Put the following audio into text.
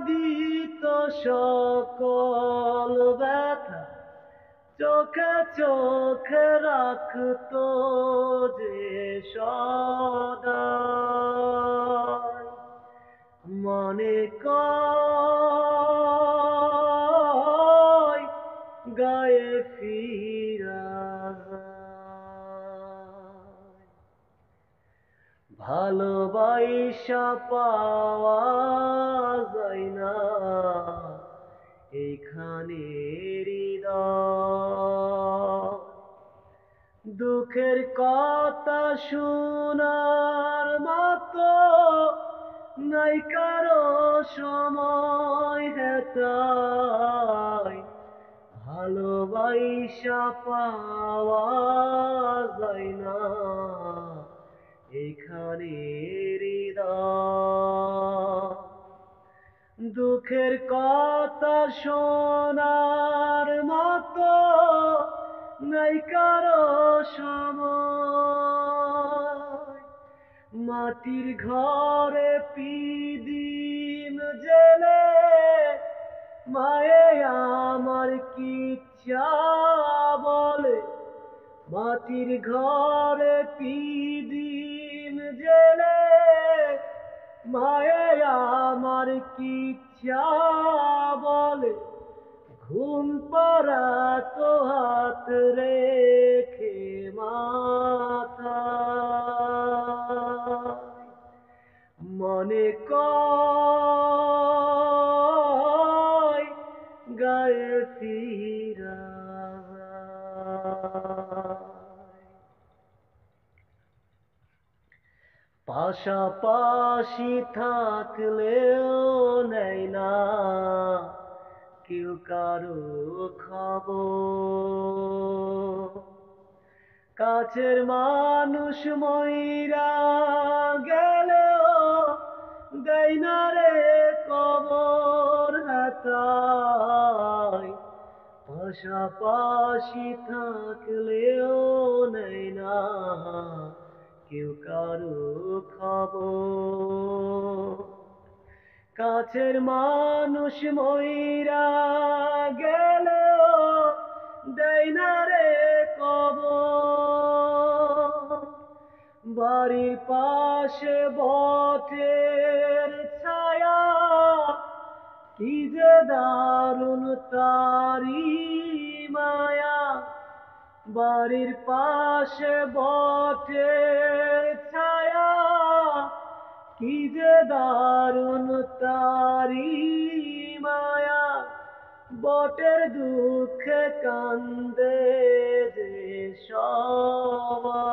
দিত সকল ব্যথা, চোখে চোখে রাখতো যে সদাই। মনে কয় গায়ে ফিরা যায়। ভালোবাসা পাওয়া যায় না এখানে হৃদয়। দুঃখের কথা শোনার মতো নাই কারো সময় হেতায়। ভালোবাসা পাওয়া যায় না এখানে হৃদয়। দুঃখের কথা শোনার মতো নাই কারো সময়। মাটির ঘরে পিদিম জেলে মায়ে আমার কি ইচ্ছা বলে। মাটির ঘরে পিদিম জেলে মায়ে আমার কি ইচ্ছা বলে। ঘুম পাড়াতো হাত রেখে মাথায়। মনে কয় গায়ে ফিরা যায়। পাশাপাশি থাকলেও নেয় না কেউ কারো খবর। কাছের মানুষ মইরা গেলেও দেয় না রে কবর হাতায়। পাশাপাশি থাকলেও নেয় না কেউ কারো খবর। কাছের মানুষ মইরা গেলেও দেয় না রে কবর। বাড়ির পাশে বটের ছায়া কি যে দারুণ তারি মায়া। বাড়ির পাশে বটের ছায়া কি যে দারুণ তারি মায়া। বটের দুঃখে কান্দে যে সবাই।